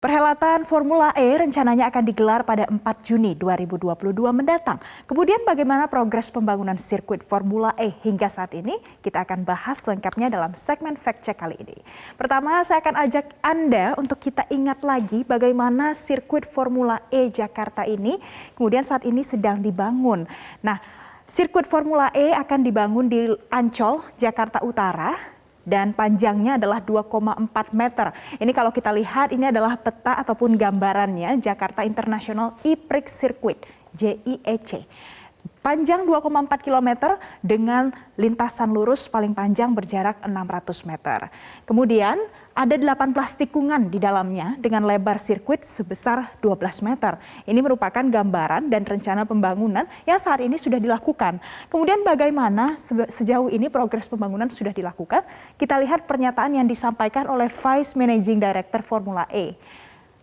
Perhelatan Formula E rencananya akan digelar pada 4 Juni 2022 mendatang. Kemudian bagaimana progres pembangunan sirkuit Formula E hingga saat ini? Kita akan bahas lengkapnya dalam segmen Fact Check kali ini. Pertama, saya akan ajak Anda untuk kita ingat lagi bagaimana sirkuit Formula E Jakarta ini kemudian saat ini sedang dibangun. Nah, sirkuit Formula E akan dibangun di Ancol, Jakarta Utara. Dan panjangnya adalah 2,4 meter. Ini kalau kita lihat ini adalah peta ataupun gambarannya Jakarta International E-Prix Circuit, JIEC. Panjang 2,4 km dengan lintasan lurus paling panjang berjarak 600 meter. Kemudian ada 18 tikungan di dalamnya dengan lebar sirkuit sebesar 12 meter. Ini merupakan gambaran dan rencana pembangunan yang saat ini sudah dilakukan. Kemudian bagaimana sejauh ini progres pembangunan sudah dilakukan? Kita lihat pernyataan yang disampaikan oleh Vice Managing Director Formula E,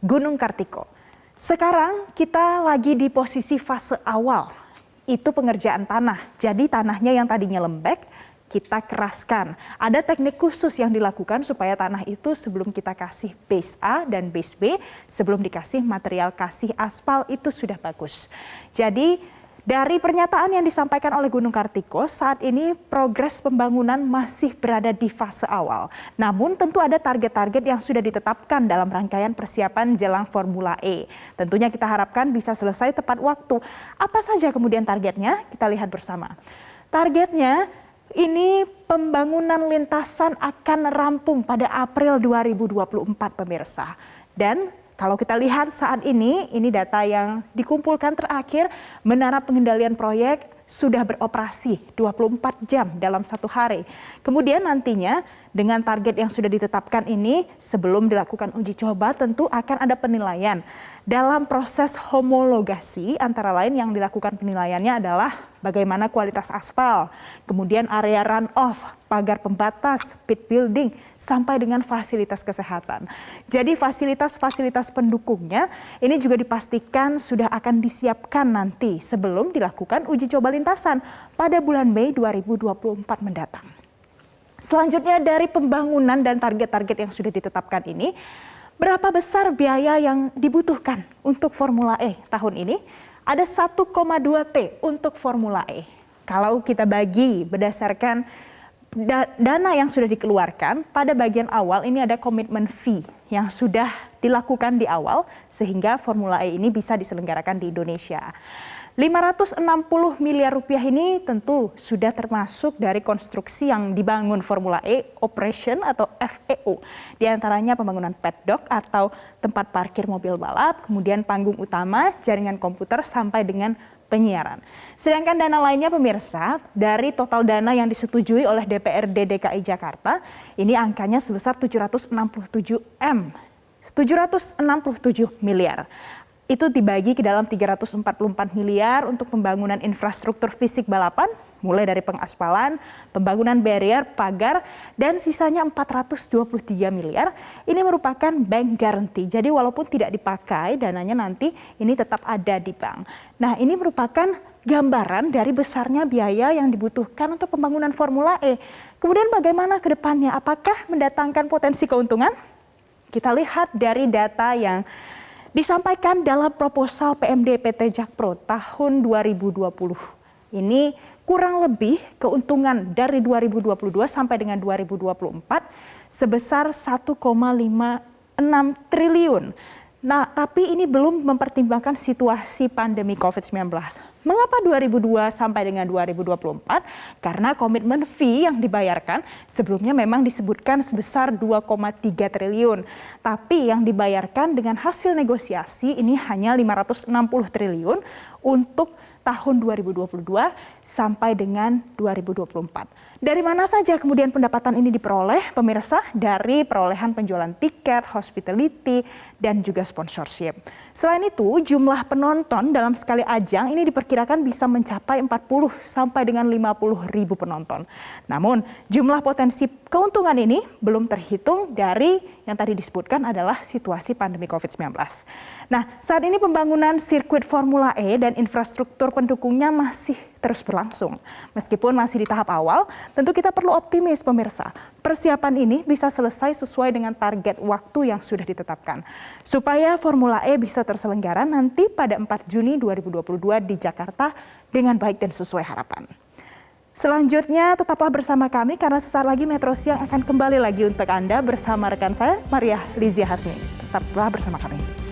Gunung Kartiko. Sekarang kita lagi di posisi fase awal. Itu pengerjaan tanah. Jadi tanahnya yang tadinya lembek, kita keraskan. Ada teknik khusus yang dilakukan supaya tanah itu sebelum kita kasih base A dan base B, sebelum dikasih material kasih aspal itu sudah bagus. Jadi dari pernyataan yang disampaikan oleh Gunung Kartiko, saat ini progres pembangunan masih berada di fase awal. Namun tentu ada target-target yang sudah ditetapkan dalam rangkaian persiapan jelang Formula E. Tentunya kita harapkan bisa selesai tepat waktu. Apa saja kemudian targetnya? Kita lihat bersama. Targetnya ini pembangunan lintasan akan rampung pada April 2024 pemirsa. Dan kalau kita lihat saat ini data yang dikumpulkan terakhir, menara pengendalian proyek sudah beroperasi 24 jam dalam satu hari. Kemudian nantinya dengan target yang sudah ditetapkan ini, sebelum dilakukan uji coba tentu akan ada penilaian. Dalam proses homologasi, antara lain yang dilakukan penilaiannya adalah bagaimana kualitas aspal, kemudian area runoff, pagar pembatas, pit building, sampai dengan fasilitas kesehatan. Jadi fasilitas-fasilitas pendukungnya ini juga dipastikan sudah akan disiapkan nanti sebelum dilakukan uji coba lintasan pada bulan Mei 2024 mendatang. Selanjutnya dari pembangunan dan target-target yang sudah ditetapkan ini, berapa besar biaya yang dibutuhkan untuk Formula E tahun ini? Ada 1,2 T untuk Formula E. Kalau kita bagi berdasarkan dana yang sudah dikeluarkan, pada bagian awal ini ada komitmen fee yang sudah dilakukan di awal sehingga Formula E ini bisa diselenggarakan di Indonesia. 560 miliar rupiah ini tentu sudah termasuk dari konstruksi yang dibangun Formula E Operation atau FEO. Di antaranya pembangunan paddock atau tempat parkir mobil balap, kemudian panggung utama, jaringan komputer sampai dengan penyiaran. Sedangkan dana lainnya pemirsa, dari total dana yang disetujui oleh DPRD DKI Jakarta, ini angkanya sebesar 767 miliar. Itu dibagi ke dalam 344 miliar untuk pembangunan infrastruktur fisik balapan, mulai dari pengaspalan, pembangunan barrier, pagar, dan sisanya 423 miliar. Ini merupakan bank guarantee. Jadi walaupun tidak dipakai, dananya nanti ini tetap ada di bank. Nah, ini merupakan gambaran dari besarnya biaya yang dibutuhkan untuk pembangunan Formula E. Kemudian bagaimana ke depannya? Apakah mendatangkan potensi keuntungan? Kita lihat dari data yang disampaikan dalam proposal PMD PT Jakpro tahun 2020. Ini kurang lebih keuntungan dari 2022 sampai dengan 2024 sebesar 1,56 triliun. Nah, tapi ini belum mempertimbangkan situasi pandemi COVID-19. Mengapa 2002 sampai dengan 2024? Karena komitmen fee yang dibayarkan sebelumnya memang disebutkan sebesar 2,3 triliun. Tapi yang dibayarkan dengan hasil negosiasi ini hanya 560 triliun untuk tahun 2022 sampai dengan 2024. Dari mana saja kemudian pendapatan ini diperoleh, pemirsa? Dari perolehan penjualan tiket, hospitality, dan juga sponsorship. Selain itu, jumlah penonton dalam sekali ajang ini diperkirakan bisa mencapai 40 sampai dengan 50 ribu penonton. Namun, jumlah potensi keuntungan ini belum terhitung dari yang tadi disebutkan adalah situasi pandemi COVID-19. Nah, saat ini pembangunan sirkuit Formula E dan infrastruktur pendukungnya masih terus berlangsung. Meskipun masih di tahap awal, tentu kita perlu optimis pemirsa. Persiapan ini bisa selesai sesuai dengan target waktu yang sudah ditetapkan. Supaya Formula E bisa terselenggara nanti pada 4 Juni 2022 di Jakarta dengan baik dan sesuai harapan. Selanjutnya tetaplah bersama kami karena sesaat lagi Metro Siang akan kembali lagi untuk Anda bersama rekan saya Maria Lizia Hasni. Tetaplah bersama kami.